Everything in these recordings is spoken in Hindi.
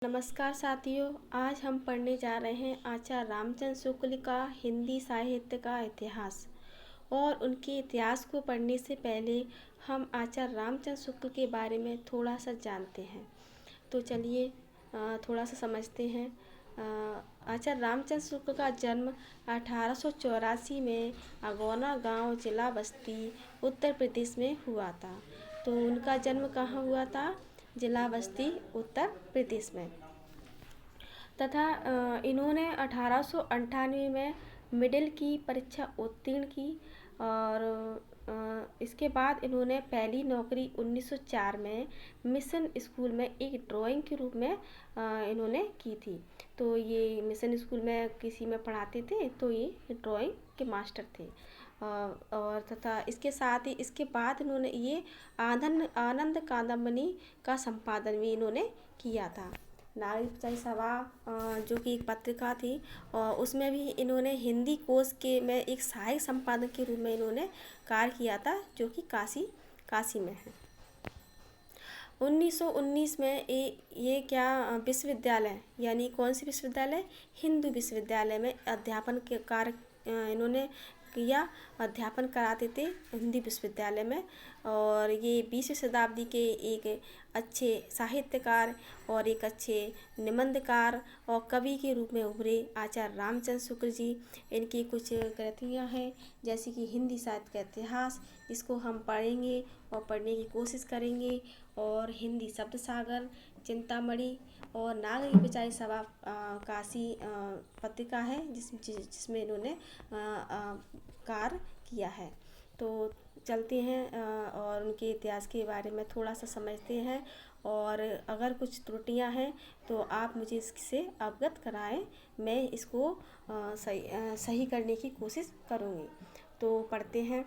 नमस्कार साथियों, आज हम पढ़ने जा रहे हैं आचार्य रामचंद्र शुक्ल का हिंदी साहित्य का इतिहास। और उनके इतिहास को पढ़ने से पहले हम आचार्य रामचंद्र शुक्ल के बारे में थोड़ा सा जानते हैं। तो चलिए थोड़ा सा समझते हैं। आचार्य रामचंद्र शुक्ल का जन्म 1884 में अगौना गांव, जिला बस्ती, उत्तर प्रदेश में हुआ था। तो उनका जन्म कहाँ हुआ था? जिला बस्ती, उत्तर प्रदेश में। तथा इन्होंने 1898 में मिडिल की परीक्षा उत्तीर्ण की। और इसके बाद इन्होंने पहली नौकरी 1904 में मिशन स्कूल में एक ड्राइंग के रूप में इन्होंने की थी। तो ये मिशन स्कूल में किसी में पढ़ाते थे, तो ये ड्राइंग के मास्टर थे। और तथा इसके साथ ही इसके बाद इन्होंने ये आनंद कादम्बनी का संपादन भी इन्होंने किया था। नागरिक सभा जो कि एक पत्रिका थी, और उसमें भी इन्होंने हिंदी कोश के में एक सहायक संपादक के रूप में इन्होंने कार्य किया था, जो कि काशी में है। 1919 में ये क्या विश्वविद्यालय, यानी कौन सी विश्वविद्यालय? हिंदू विश्वविद्यालय में अध्यापन के कार्य इन्होंने किया। अध्यापन कराते थे हिंदी विश्वविद्यालय में। और ये 20वीं शताब्दी के एक अच्छे साहित्यकार और एक अच्छे निबंधकार और कवि के रूप में उभरे आचार्य रामचंद्र शुक्ल जी। इनकी कुछ कृतियाँ हैं, जैसे कि हिंदी साहित्य का इतिहास, इसको हम पढ़ेंगे और पढ़ने की कोशिश करेंगे। और हिंदी शब्द सागर, चिंतामणि और नागरिक विचार सभा काशी पत्रिका है, जिसमें इन्होंने कार्य किया है। तो चलते हैं और उनके इतिहास के बारे में थोड़ा सा समझते हैं। और अगर कुछ त्रुटियां हैं तो आप मुझे इससे अवगत कराएं, मैं इसको सही करने की कोशिश करूँगी। तो पढ़ते हैं।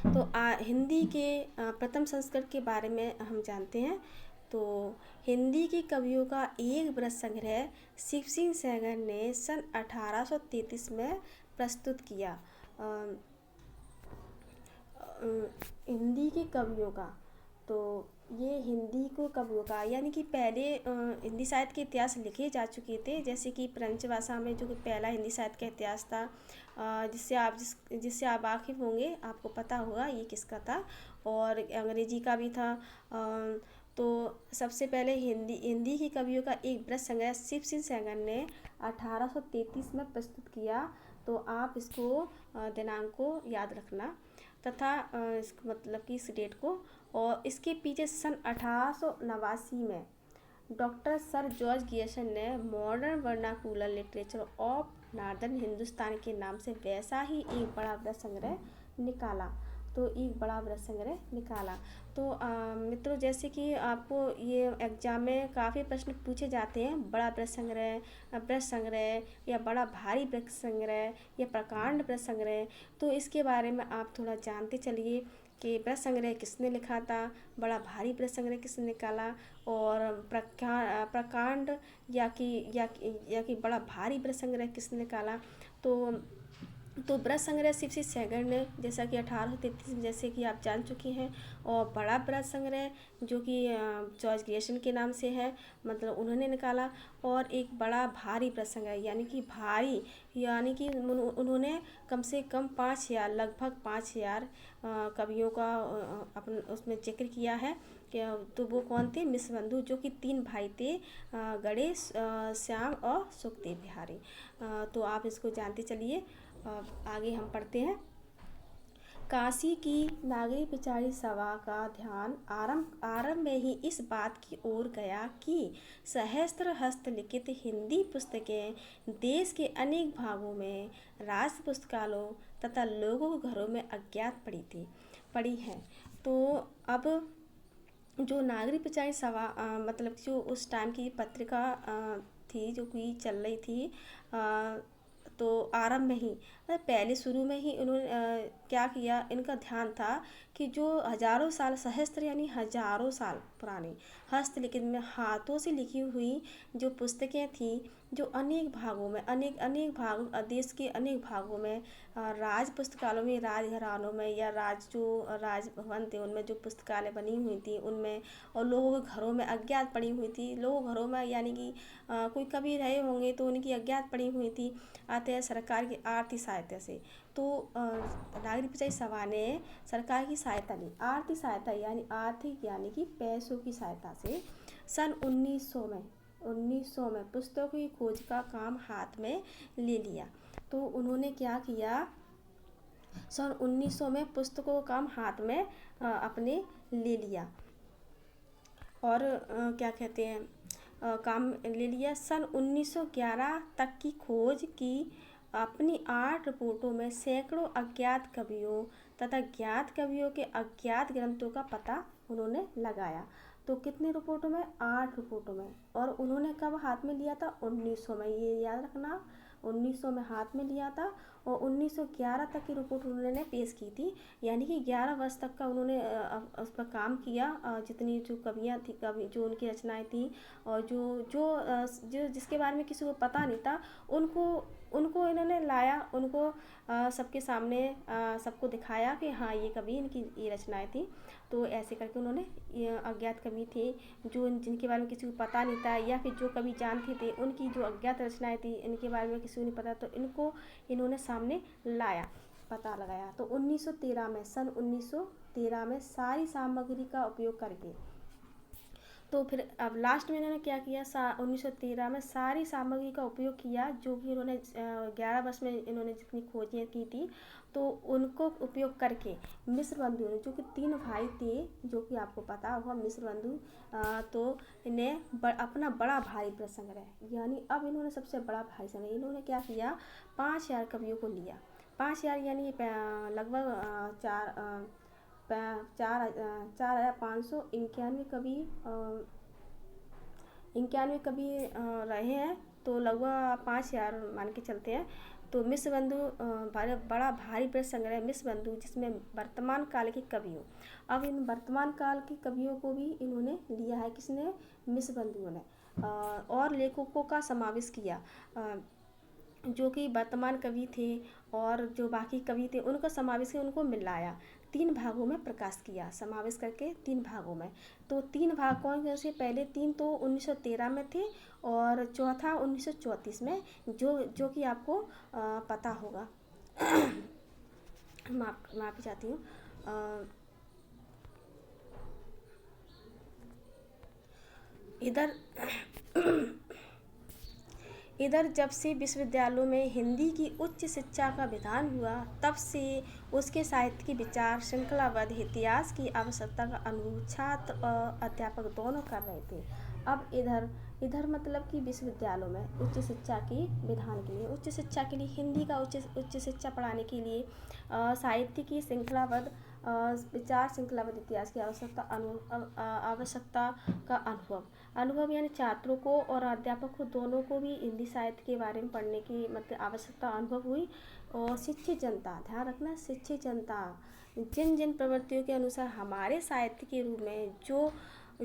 तो हिंदी के प्रथम संस्करण के बारे में हम जानते हैं। तो हिंदी के कवियों का एक बृहत संग्रह शिव सिंह सैगल ने सन 1833 में प्रस्तुत किया। हिंदी के कवियों का, तो ये हिंदी को कवियों का, यानी कि पहले हिंदी साहित्य के इतिहास लिखे जा चुके थे, जैसे कि फ्रेंच भाषा में जो कि पहला हिंदी साहित्य का इतिहास था, जिससे आप वाकिफ होंगे, आपको पता होगा ये किसका था। और अंग्रेजी का भी था। तो सबसे पहले हिंदी की कवियों का एक बृहत संग्रह शिव सिंह सैगल ने 1833 में प्रस्तुत किया। तो आप इसको दिनांक को याद रखना, तथा मतलब कि इस डेट को। और इसके पीछे सन 1889 में डॉक्टर सर जॉर्ज गियसन ने modern vernacular literature of northern Hindustan के नाम से वैसा ही एक बड़ा बृहत संग्रह निकाला। तो मित्रों, जैसे कि आपको ये एग्जाम में काफ़ी प्रश्न पूछे जाते हैं, बड़ा बृहत संग्रह या बड़ा भारी बृहत संग्रह या प्रकांड बृहत संग्रह। तो इसके बारे में आप थोड़ा जानते चलिए कि बृहत संग्रह किसने लिखा था, बड़ा भारी बृहत संग्रह किसने निकाला, और प्रकांड या कि बड़ा भारी बृहत संग्रह किसने निकाला। तो बृहत संग्रह शिव सिंह सैगल ने, जैसा कि 1833 में, जैसे कि आप जान चुके हैं। और बड़ा बृहत संग्रह जो कि जॉर्ज गियसन के नाम से है, मतलब उन्होंने निकाला। और एक बड़ा भारी बृहत संग्रह, यानी कि उन्होंने कम से कम 5000, लगभग 5000 कवियों का अपन उसमें जिक्र किया है। तो वो कौन थे? मिश्रबंधु, जो कि 3 भाई थे, गणेश, श्याम और सुखदेव बिहारी। तो आप इसको जानते चलिए। आगे हम पढ़ते हैं। काशी की नागरिक विचारी सभा का ध्यान आरंभ में ही इस बात की ओर गया कि सहस्त्र हस्तलिखित हिंदी पुस्तकें देश के अनेक भागों में राज पुस्तकालयों तथा लोगों के घरों में अज्ञात पड़ी हैं। तो अब जो नागरिक विचारी सभा, मतलब जो उस टाइम की पत्रिका थी, जो कि चल रही थी, तो आरंभ में ही मतलब पहले शुरू में ही इन्होंने क्या किया, इनका ध्यान था कि जो हजारों साल, सहस्त्र यानी हजारों साल पुराने हस्तलिखित में हाथों से लिखी हुई जो पुस्तकें थी, जो अनेक भागों में, अनेक अनेक भाग, देश के अनेक भागों में, राज पुस्तकालयों में, राजघरानों में, या राजभवन थे उनमें जो पुस्तकालय बनी हुई थी उनमें, और लोगों के घरों में अज्ञात पड़ी हुई थी, लोगों के घरों में, यानी कि कोई कभी रहे होंगे तो उनकी अज्ञात पड़ी हुई थी, अतः सरकार की आर्थिक सहायता से। तो नागरिक परिषद सभा ने सरकार की सहायता ली, आर्थिक सहायता यानी आर्थिक यानी कि पैसों की सहायता से सन 1900 में पुस्तकों की खोज का काम हाथ में ले लिया। तो उन्होंने क्या किया, सन 1900 में पुस्तकों का काम हाथ में अपने ले लिया, और क्या कहते हैं, काम ले लिया। सन 1911 तक की खोज की अपनी 8 रिपोर्टों में सैकड़ों अज्ञात कवियों तथा ज्ञात कवियों के अज्ञात ग्रंथों का पता उन्होंने लगाया। तो कितनी रिपोर्टों में, 8 रिपोर्टों में। और उन्होंने कब हाथ में लिया था, 1900 में, ये याद रखना, 1900 में हाथ में लिया था, और 1911 तक की रिपोर्ट उन्होंने पेश की थी, यानी कि 11 वर्ष तक का उन्होंने उस पर काम किया। जितनी जो कवियाँ थी, कवि जो उनकी रचनाएं थी, और जो जिसके बारे में किसी को पता नहीं था, उनको उनको इन्होंने लाया, उनको सबके सामने सबको दिखाया कि हाँ ये कवि, इनकी ये रचनाएं थी। तो ऐसे करके उन्होंने, ये अज्ञात कवि थे जो जिनके बारे में किसी को पता नहीं था, या फिर जो कवि जानते थे उनकी जो अज्ञात रचनाएं थी, इनके बारे में किसी को नहीं पता, तो इनको इन्होंने सामने लाया, पता लगाया। तो 1913 में, सन 1913 में सारी सामग्री का उपयोग करके, तो फिर अब लास्ट में इन्होंने क्या किया, 1913 में सारी सामग्री का उपयोग किया, जो कि इन्होंने 11 वर्ष में इन्होंने जितनी खोजें की थी, तो उनको उपयोग करके मिस्र बंधु ने, जो कि 3 भाई थे, जो कि आपको पता होगा मिस्र बंधु, तो इन्हें अपना बड़ा भारी प्रसंग्रह, यानी अब इन्होंने सबसे बड़ा भारी संग्रह, इन्होंने क्या किया, 5000 कवियों को लिया, 5000 यानी लगभग 4,591 कवि, 91 कवि रहे हैं, तो लगभग 5000 मान के चलते हैं। तो मिस्र बंधु बड़ा भारी प्रश्न संग्रह मिस्र बंधु, जिसमें वर्तमान काल के कवियों, अब इन वर्तमान काल के कवियों को भी इन्होंने लिया है, किसने, मिस्र बंधुओं ने, और लेखकों का समावेश किया, जो कि वर्तमान कवि थे और जो बाकी कवि थे उनका समावेश किया, उनको मिलाया, 3 भागों में प्रकाश किया, समावेश करके 3 भागों में। तो 3 भाग कौन से, पहले 3 तो 1913 में थे, और चौथा 1934 में, जो कि आपको पता होगा। माफ़ी चाहती हूँ। इधर जब से विश्वविद्यालयों में हिंदी की उच्च शिक्षा का विधान हुआ, तब से उसके साहित्य की विचार श्रृंखलाबद्ध इतिहास की आवश्यकता का अनुभव छात्र और अध्यापक दोनों कर रहे थे। अब इधर मतलब कि विश्वविद्यालयों में उच्च शिक्षा की विधान के लिए, उच्च शिक्षा के लिए हिंदी का उच्च शिक्षा पढ़ाने के लिए साहित्य की श्रृंखलाबद्ध विचार श्रृंखलाबद्ध इतिहास की आवश्यकता का अनुभव यानी छात्रों को और अध्यापक को दोनों को भी हिंदी साहित्य के बारे में पढ़ने की मतलब आवश्यकता अनुभव हुई। और शिक्षित जनता, ध्यान रखना, शिक्षित जनता जिन प्रवृत्तियों के अनुसार हमारे साहित्य के रूप में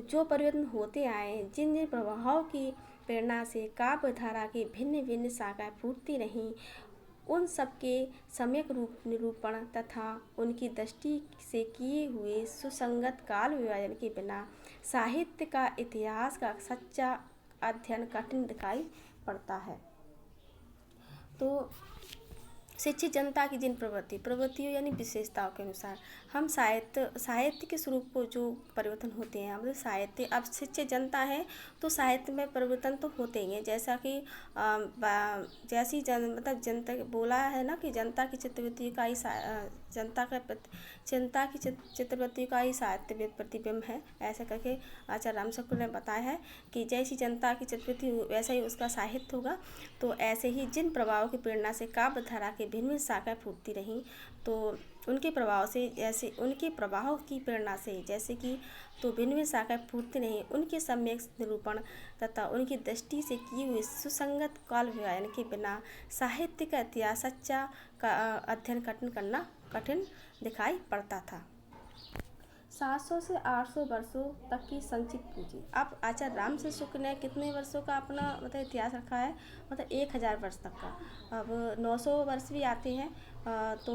जो परिवर्तन होते आए, जिन प्रभावों की प्रेरणा से काव्य धारा की भिन्न भिन्न शाखाएं फूटती रहीं, उन सबके सम्यक निरूपण तथा उनकी दृष्टि से किए हुए सुसंगत काल विभाजन के बिना साहित्य का इतिहास का सच्चा अध्ययन कठिन दिखाई पड़ता है। तो शिक्षित जनता की जिन प्रवृत्तियों यानी विशेषताओं के अनुसार हम साहित्य के स्वरूप को जो परिवर्तन होते हैं, मतलब साहित्य, अब शिक्षित जनता है तो साहित्य में परिवर्तन तो होते ही हैं, जैसा कि जैसी मतलब जनता बोला है ना कि जनता की चित्रवृत्ति का ही चित्रवृत्ति का ही साहित्य में प्रतिबिंब है, ऐसा करके आचार्य रामशंकर ने बताया है कि जैसी जनता की चित्रवृत्ति वैसा ही उसका साहित्य होगा। तो ऐसे ही जिन प्रभावों की प्रेरणा से काव्य धारा के की भिन्न भिन्न शाखाएं फूटती रहीं, तो उनके प्रभाव से, जैसे उनके प्रभाव की प्रेरणा से, जैसे कि तो भिन्न भिन्न शाखाएं फूटती रहीं, उनके सम्यक निरूपण तथा उनकी दृष्टि से की हुई सुसंगत काल व्ययन के बिना साहित्य का इतिहास सच्चा का अध्ययन कठिन दिखाई पड़ता था। 700 से 800 वर्षों तक की संक्षिप्त पूंजी। अब आचार्य रामचंद्र शुक्ल ने कितने वर्षों का अपना मतलब इतिहास रखा है, मतलब 1000 वर्ष तक का। अब 900 वर्ष भी आते हैं, तो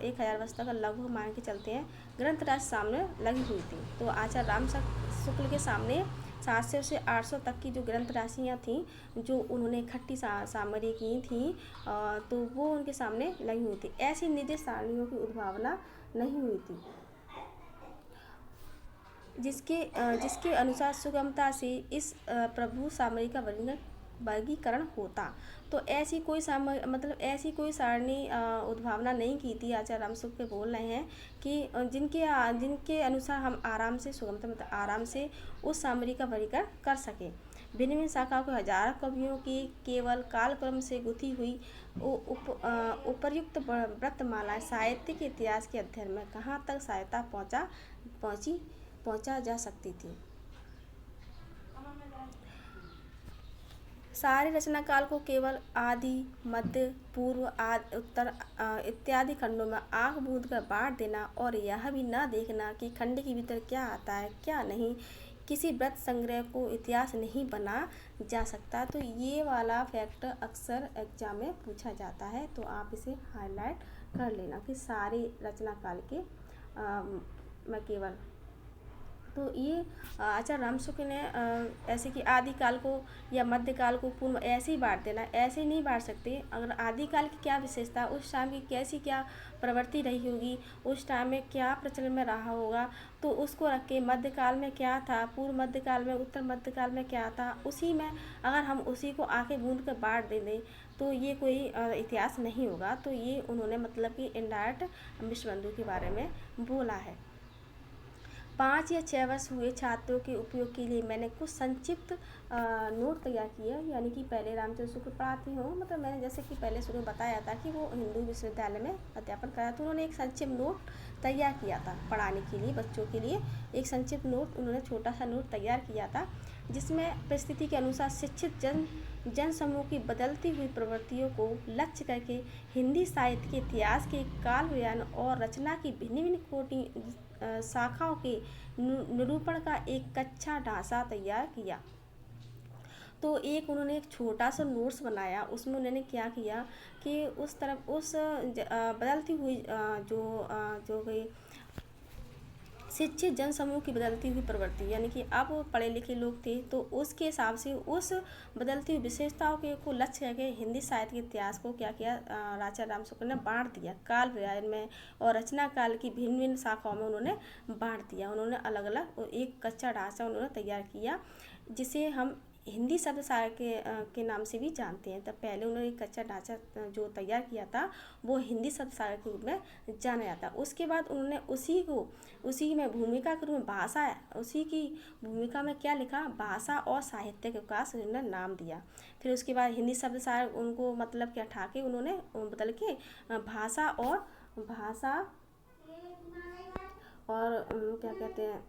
1000 वर्ष तक लगभग मान के चलते हैं। ग्रंथ राज सामने लगी हुई थी, तो आचार्य रामचंद्र शुक्ल के सामने 700 से 800 तक की जो ग्रंथ राशियाँ थीं, जो उन्होंने इकट्ठी सामग्री की थी, तो वो उनके सामने लगी हुई थी। ऐसी निजी सारणियों की उद्भावना नहीं हुई थी जिसके अनुसार सुगमता से इस प्रभु सामग्री का वर्गीकरण होता। तो ऐसी कोई ऐसी कोई सारणी उद्भावना नहीं की थी। आचार्य रामशुक्ल के बोल रहे हैं कि जिनके अनुसार हम आराम से सुगमता मतलब आराम से उस सामग्री का वर्गीकरण कर सकें। भिन्न भिन्न शाखाओं के हजारों कवियों की केवल कालक्रम से गुथी हुई उपर्युक्त व्रतमाला साहित्य के इतिहास के अध्ययन में कहाँ तक सहायता पहुँचा जा सकती थी। सारे रचना काल को केवल आदि, मध्य, पूर्व, आदि, उत्तर इत्यादि खंडों में आँख मूंद कर बांट देना और यह भी न देखना कि खंड के भीतर क्या आता है क्या नहीं, किसी व्रत संग्रह को इतिहास नहीं बना जा सकता। तो ये वाला फैक्ट अक्सर एग्जाम में पूछा जाता है, तो आप इसे हाईलाइट कर लेना कि सारे रचना काल के मैं केवल। तो ये आचार्य रामशुक्ल ने ऐसे कि आदिकाल को या मध्यकाल को पूर्व ऐसे ही बांट देना, ऐसे नहीं बांट सकते। अगर आदिकाल की क्या विशेषता, उस टाइम की कैसी क्या प्रवृत्ति रही होगी, उस टाइम में क्या प्रचलन में रहा होगा, तो उसको रख के मध्यकाल में क्या था, पूर्व मध्यकाल में, उत्तर मध्यकाल में क्या था, उसी में अगर हम उसी को आके बूंद कर बांट दे दें तो ये कोई इतिहास नहीं होगा। तो ये उन्होंने मतलब कि इनडायरेक्ट विश्वबंधु के बारे में बोला है। 5 या 6 वर्ष हुए छात्रों के उपयोग के लिए मैंने कुछ संक्षिप्त नोट तैयार किया, यानी कि पहले रामचंद्र शुक्ल पढ़ाती हूँ, मतलब मैंने जैसे कि पहले शुरू में बताया था कि वो हिंदू विश्वविद्यालय में अध्यापन कराया, तो उन्होंने एक संक्षिप्त नोट तैयार किया था पढ़ाने के लिए, बच्चों के लिए एक संक्षिप्त नोट उन्होंने छोटा सा नोट तैयार किया था, जिसमें परिस्थिति के अनुसार शिक्षित जन समूह की बदलती हुई प्रवृत्तियों को लक्ष्य करके हिंदी साहित्य के इतिहास के काल व्ययन और रचना की भिन्न भिन्न कोटि शाखाओं के निरूपण का एक कच्चा ढांचा तैयार किया। तो एक उन्होंने एक छोटा सा नोट्स बनाया, उसमें उन्होंने क्या किया कि उस तरफ उस बदलती हुई जो गई शिक्षित जन समूह की बदलती हुई प्रवृत्ति, यानी कि अब पढ़े लिखे लोग थे, तो उसके हिसाब से उस बदलती हुई विशेषताओं के को लक्ष्य करके हिंदी साहित्य के इतिहास को क्या किया, आचार्य रामशुक्ल ने बांट दिया काल व्ययन में और रचना काल की भिन्न भिन्न शाखाओं में उन्होंने बांट दिया। उन्होंने अलग अलग एक कच्चा ढांचा उन्होंने तैयार किया, जिसे हम हिंदी शब्द सागर के नाम से भी जानते हैं। तब पहले उन्होंने एक कच्चा ढांचा जो तैयार किया था वो हिंदी शब्द सागर के रूप में जाना जाता। उसके बाद उन्होंने उसी में भूमिका के रूप में भाषा, उसी की भूमिका में क्या लिखा, भाषा और साहित्य के विकास उन्होंने नाम दिया। फिर उसके बाद हिंदी शब्द सागर उनको मतलब क्या ठाके उन्होंने बदल के भाषा और क्या कहते हैं,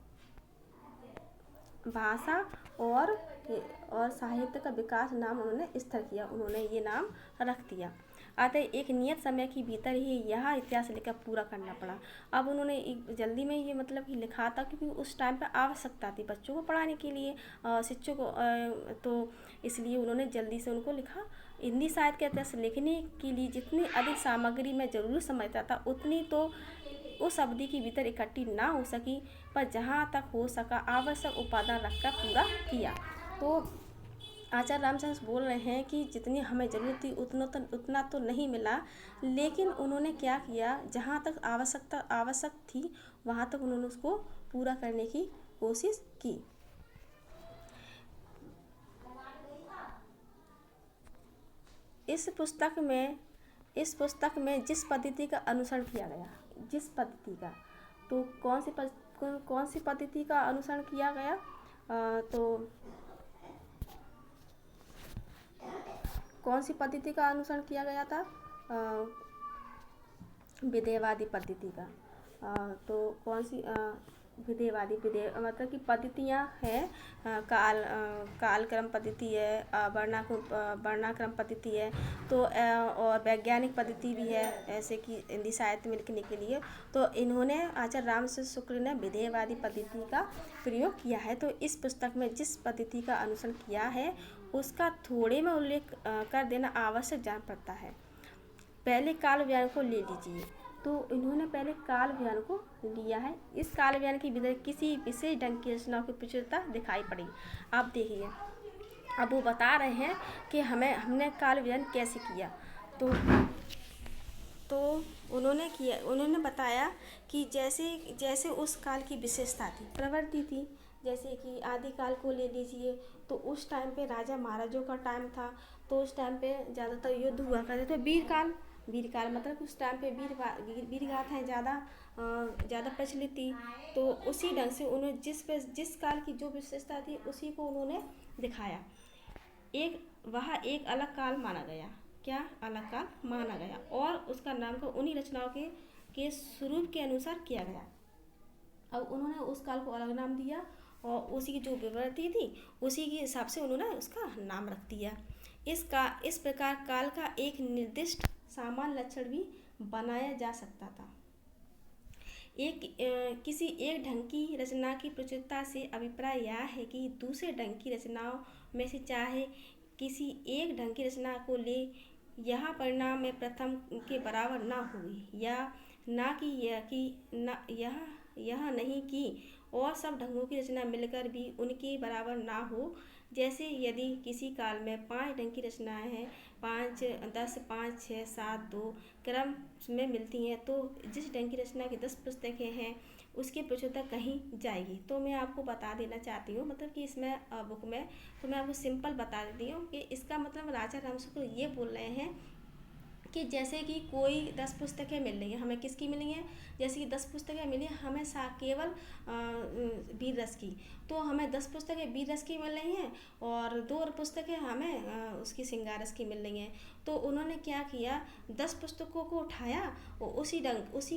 भाषा और साहित्य का विकास नाम उन्होंने स्थिर किया, उन्होंने ये नाम रख दिया। अतः एक नियत समय के भीतर ही यह इतिहास लिखकर पूरा करना पड़ा। अब उन्होंने जल्दी में ये मतलब कि लिखा था, क्योंकि उस टाइम पर आवश्यकता थी बच्चों को पढ़ाने के लिए, शिक्षकों को, तो इसलिए उन्होंने जल्दी से उनको लिखा। हिंदी साहित्य का इतिहास लिखने के लिए जितनी अधिक सामग्री मैं ज़रूरी समझता था, उतनी तो उस अवधि के भीतर इकट्ठी ना हो सकी, पर जहाँ तक हो सका आवश्यक उपादान रखकर पूरा किया। तो आचार्य रामचंद्र बोल रहे हैं कि जितनी हमें ज़रूरत थी उतना तो नहीं मिला, लेकिन उन्होंने क्या किया, जहाँ तक आवश्यक थी वहाँ तक उन्होंने उसको पूरा करने की कोशिश की। इस पुस्तक में जिस पद्धति का अनुसरण किया गया, जिस पद्धति का, तो कौन सी पद्धति का अनुसरण किया गया, तो कौन सी पद्धति का अनुसरण किया गया था, विधेयवादी पद्धति का। तो कौन सी विधेयवादी विधेय मतलब कि पद्धतियाँ हैं। कालक्रम पद्धति है, वर्णाक्रम पद्धति है, तो और वैज्ञानिक पद्धति भी है, ऐसे कि हिंदी साहित्य में लिखने के लिए। तो इन्होंने आचार्य रामसूत्र शुक्ल ने विधेयवादी पद्धति का प्रयोग किया है। तो इस पुस्तक में जिस पद्धति का अनुसरण किया है उसका थोड़े में उल्लेख कर देना आवश्यक जान पड़ता है। पहले काल व्यान को ले लीजिए। तो इन्होंने पहले काल व्यान को लिया है। इस काल व्यान की भीतर किसी विशेष ढंग की रचनाओं की प्रचुरता दिखाई पड़ी। आप देखिए, अब वो बता रहे हैं कि हमने काल व्यान कैसे किया। तो तो उन्होंने बताया कि जैसे जैसे उस काल की विशेषता थी, प्रवृत्ति थी। जैसे कि आदिकाल को ले लीजिए, तो उस टाइम पे राजा महाराजों का टाइम था। तो उस टाइम पे ज़्यादातर युद्ध हुआ करते थे। वीर काल मतलब उस टाइम पे वीर गाथाएँ ज़्यादा प्रचलित थी। तो उसी ढंग से उन्होंने जिस काल की जो विशेषता थी उसी को उन्होंने दिखाया। वह एक अलग काल माना गया। क्या अलग काल माना गया, और उसका नामकरण उन्हीं रचनाओं के स्वरूप के अनुसार किया गया। अब उन्होंने उस काल को अलग नाम दिया और उसी की जो विवृत्ति थी उसी के हिसाब से उन्होंने उसका नाम रख दिया। इस प्रकार काल का एक निर्दिष्ट सामान्य लक्षण भी बनाया जा सकता था। किसी एक ढंग की रचना की प्रचुरता से अभिप्राय यह है कि दूसरे ढंग की रचनाओं में से चाहे किसी एक ढंग की रचना को ले, यह परिणाम में प्रथम के बराबर न हुई, या ना कि यह नहीं कि और सब ढंगों की रचना मिलकर भी उनके बराबर ना हो। जैसे यदि किसी काल में 5 ढंग की रचनाएं हैं, 5, 10, 5, 6, 7, 2 क्रम में मिलती हैं, तो जिस ढंग की रचना की 10 पुस्तकें हैं उसकी प्रचुरता कहीं जाएगी। तो मैं आपको बता देना चाहती हूँ, मतलब कि इसमें बुक में, तो मैं आपको सिंपल बता देती हूँ कि इसका मतलब राजा रामसूत्र ये बोल रहे हैं कि जैसे कि कोई 10 पुस्तकें मिल रही हैं, हमें किसकी मिली हैं? जैसे कि 10 पुस्तकें मिली हैं हमें केवल वीर रस की, तो हमें 10 पुस्तकें वीर रस की मिल रही हैं और 2 पुस्तकें हमें उसकी श्रृंगार रस की मिल रही हैं। तो उन्होंने क्या किया, 10 पुस्तकों को उठाया और उसी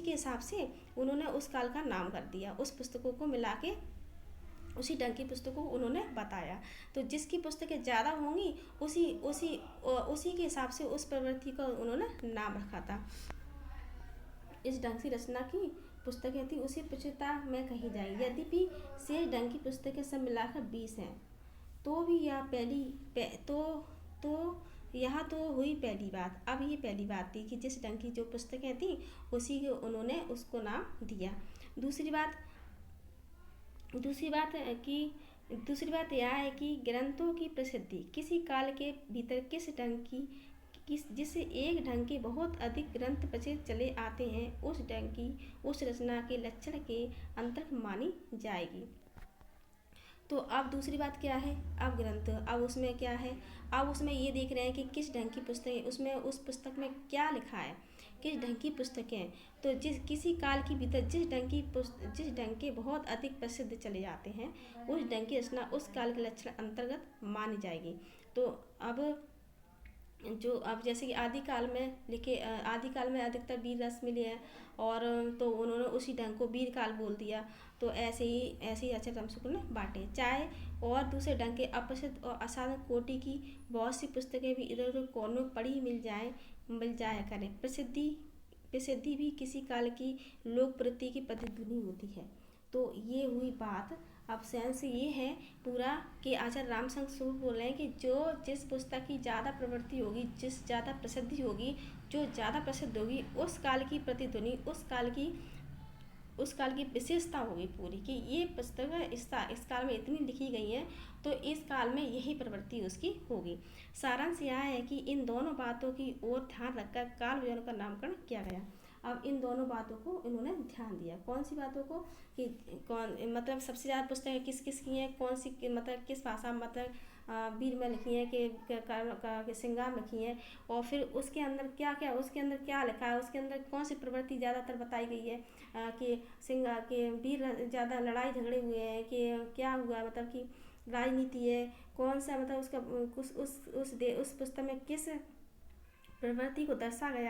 के हिसाब से उन्होंने उस काल का नाम कर दिया। उस पुस्तकों को मिला के उसी ढंग की पुस्तकों को उन्होंने बताया। तो जिसकी पुस्तकें ज़्यादा होंगी उसी के हिसाब से उस प्रवृत्ति का उन्होंने नाम रखा था। इस ढंग से रचना की पुस्तकें थी उसी प्रचुरता में कही जाएगी। यद्यपि शेष ढंग की पुस्तकें सब मिलाकर 20 हैं, तो भी यह तो हुई पहली बात। अब ये पहली बात थी कि जिस ढंग की जो पुस्तकें थी उसी को उन्होंने उसको नाम दिया। दूसरी बात यह है कि ग्रंथों की प्रसिद्धि किसी काल के भीतर किस ढंग की जिस एक ढंग के बहुत अधिक ग्रंथ प्रचलित चले आते हैं उस ढंग की उस रचना के लक्षण के अंतर्गत मानी जाएगी। तो अब दूसरी बात क्या है, अब ग्रंथ, अब उसमें क्या है, अब उसमें ये देख रहे हैं कि किस ढंग की पुस्तक है, उसमें उस पुस्तक में क्या लिखा है, किस ढंग की पुस्तकें। तो किसी काल के भीतर जिस ढंग के बहुत अधिक प्रसिद्ध चले जाते हैं उस ढंग की रचना उस काल के लक्षण अंतर्गत मानी जाएगी। तो अब जैसे कि आदिकाल में अधिकतर वीर रस मिले हैं और तो उन्होंने उसी ढंग को वीर काल बोल दिया। तो ऐसे ही आचार्य रामसूत्र ने बांटे। चाहे और दूसरे ढंग के अप्रसिद्ध और असाधारण कोटि की बहुत सी पुस्तकें भी इधर उधर कोनों में पड़ी मिल जाया करें, प्रसिद्धि भी किसी काल की लोकप्रियता की प्रतिध्वनि होती है। तो ये हुई बात। अब सेंस ये है पूरा कि आचार्य रामशंकर स्वरूप बोल रहे हैं कि जिस पुस्तक की ज़्यादा प्रवृत्ति होगी, जिस ज़्यादा प्रसिद्धि होगी, जो ज़्यादा प्रसिद्ध होगी, उस काल की प्रतिध्वनि उस काल की विशेषता होगी पूरी, कि ये पुस्तक इस काल में इतनी लिखी गई है तो इस काल में यही प्रवृत्ति उसकी होगी। सारांश यह है कि इन दोनों बातों की ओर ध्यान रखकर काल व्यवधान का नामकरण किया गया। अब इन दोनों बातों को इन्होंने ध्यान दिया। कौन सी बातों को, कि कौन मतलब सबसे ज़्यादा पुस्तकें किस किस की हैं, कौन सी मतलब किस भाषा में, मतलब वीर में लिखी हैं कि श्रृंगार में लिखी हैं, और फिर उसके अंदर क्या लिखा है, उसके अंदर कौन सी प्रवृत्ति ज़्यादातर बताई गई है, कि श्रृंगार के वीर ज़्यादा लड़ाई झगड़े हुए हैं कि क्या हुआ, मतलब कि राजनीति है, कौन सा मतलब उसका उस पुस्तक में प्रवृत्ति को दर्शाया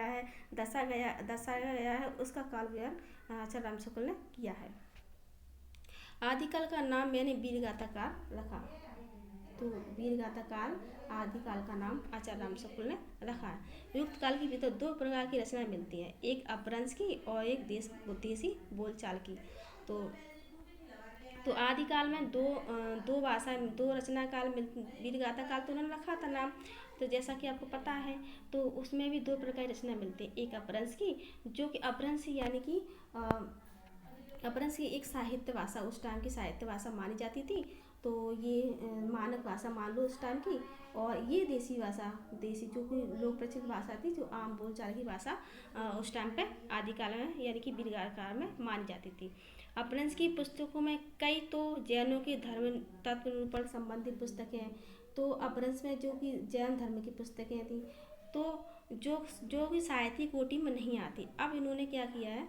गया है उसका काव्य आचार्य राम शुक्ल ने किया है। आदिकाल का नाम मैंने वीरगाथा काल रखा। तो वीरगाथा काल आदिकाल का नाम आचार्य राम शुक्ल ने रखा है। युक्त काल के भीतर दो प्रकार की रचनाएं मिलती हैं, एक अपभ्रंश की और एक देसी बोलचाल की। तो आदिकाल में दो रचना काल वीरगाथा काल तो उन्होंने रखा था नाम, तो जैसा कि आपको पता है, तो उसमें भी दो प्रकार की रचना मिलती है, एक अपभ्रंश की, जो कि अपभ्रंश यानी कि अपभ्रंश की एक साहित्य भाषा, उस टाइम की साहित्य भाषा मानी जाती थी। तो ये मानक भाषा मान लो उस टाइम की, और ये देसी जो कि लोक प्रचलित भाषा थी, जो आम बोलचाल की भाषा उस टाइम पे आदिकाल में यानी कि वीरगाथा काल में मानी जाती थी। अपभ्रंश की पुस्तकों में कई तो जैनों के धर्म तत्व निरूपण संबंधित पुस्तकें हैं। तो अपभ्रंश में जो कि जैन धर्म की पुस्तकें थी, तो जो कि साहित्य कोटि में नहीं आती। अब इन्होंने क्या किया है,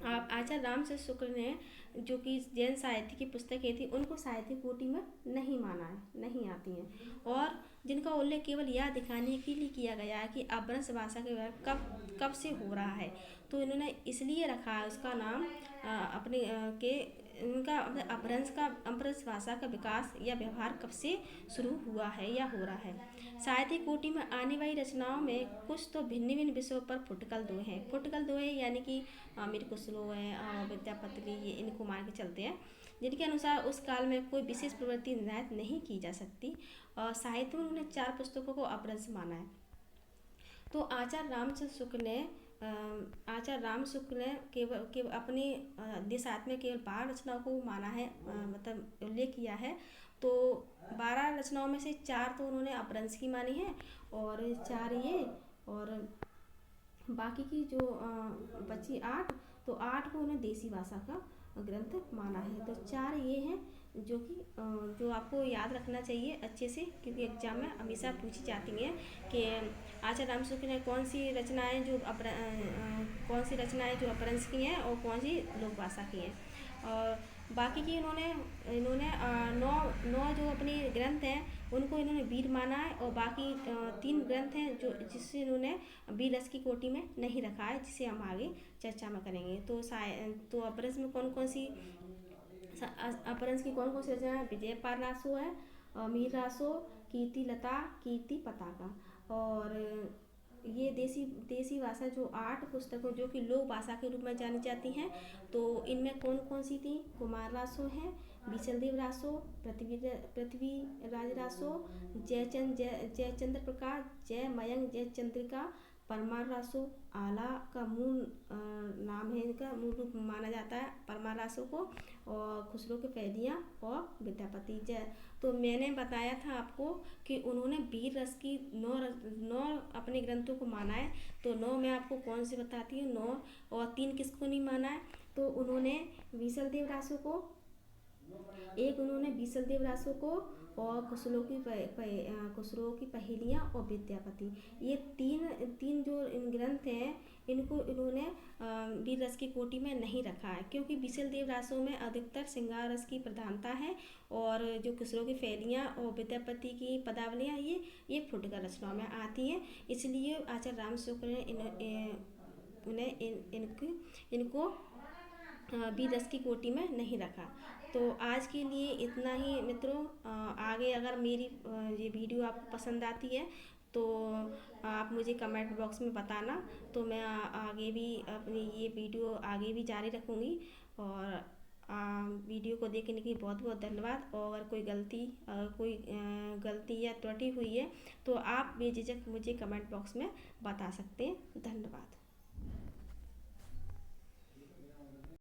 आप आचार्य रामचंद्र शुक्ल ने जो कि जैन साहित्य की पुस्तकें थी उनको साहित्य कोटि में नहीं माना है, नहीं आती हैं, और जिनका उल्लेख केवल यह दिखाने के लिए किया गया है कि अपभ्रंश भाषा के कब से हो रहा है। तो इन्होंने इसलिए रखा है उसका नाम अपने इनका अपभ्रंश भाषा का विकास या व्यवहार कब से शुरू हुआ है या हो रहा है। साहित्य कोटि में आने वाली रचनाओं में कुछ तो भिन्न भिन्न विषयों पर फुटकल दोहे यानी कि अमीर खुसरो है, विद्यापति, ये इनको मान के चलते हैं, जिनके अनुसार उस काल में कोई विशेष प्रवृत्ति निर्धारित नहीं की जा सकती। और साहित्य में उन्होंने 4 पुस्तकों को अपभ्रंश माना है। तो आचार्य राम शुक्ल ने केवल अपनी देशात्म में केवल 12 रचनाओं को माना है, मतलब उल्लेख किया है। तो 12 रचनाओं में से 4 तो उन्होंने अपभ्रंश की मानी है, और 4 ये, और बाकी की जो बची 8, तो 8 को उन्हें देसी भाषा का ग्रंथ माना है। तो 4 ये हैं जो कि जो आपको याद रखना चाहिए अच्छे से, क्योंकि एग्जाम में हमेशा पूछी जाती हैं कि आचार्य राम शुक्ल ने कौन सी रचनाएं जो अपभ्रंश की हैं और कौन सी लोक भाषा की हैं। और बाकी की इन्होंने 9 जो अपने ग्रंथ हैं उनको इन्होंने वीर माना है, और बाकी 3 ग्रंथ हैं जो जिससे इन्होंने वीर रस की कोटि में नहीं रखा है, जिसे हम आगे चर्चा में करेंगे। तो अपभ्रंश में अपभ्रंश की कौन कौन सी रचना है, विजयपाल रासो है, मीर रासो, कीर्ति लता, कीर्ति पताका, और ये देसी भाषा जो 8 पुस्तकों जो कि लोक भाषा के रूप में जानी जाती हैं, तो इनमें कौन कौन सी थी, कुमार रासो है, विचलदेव रासो, पृथ्वीराज रासो, जयचंद्र प्रकाश, जय मयंक, जय चंद्रिका, परमार रासो, आला का मूल नाम है, इनका मूल रूप माना जाता है परमार रासो को, और खुसरो के पहेलियाँ और विद्यापति जय। तो मैंने बताया था आपको कि उन्होंने वीर रस की 9 अपने ग्रंथों को माना है। तो 9 मैं आपको कौन से बताती हूँ, 9 और 3 किसको नहीं माना है। तो उन्होंने विचलदेव रासो को और खुसरो की पहेलियाँ और विद्यापति, ये तीन जो इन ग्रंथ हैं इनको इन्होंने वीर रस की कोटि में नहीं रखा है, क्योंकि विचलदेव रासों में अधिकतर श्रृंगार रस की प्रधानता है, और जो खुसरो की पहेलियाँ और विद्यापति की पदावलियाँ ये फुटकर रचनाओं में आती हैं। इसलिए आचार्य राम शुक्ल ने इनको वीर रस की कोटि में नहीं रखा। तो आज के लिए इतना ही मित्रों। आगे अगर मेरी ये वीडियो आपको पसंद आती है तो आप मुझे कमेंट बॉक्स में बताना, तो मैं आगे भी अपनी ये वीडियो आगे भी जारी रखूँगी। और वीडियो को देखने के लिए बहुत बहुत धन्यवाद। और अगर कोई गलती या त्रुटि हुई है तो आप बेझिझक मुझे कमेंट बॉक्स में बता सकते हैं। धन्यवाद।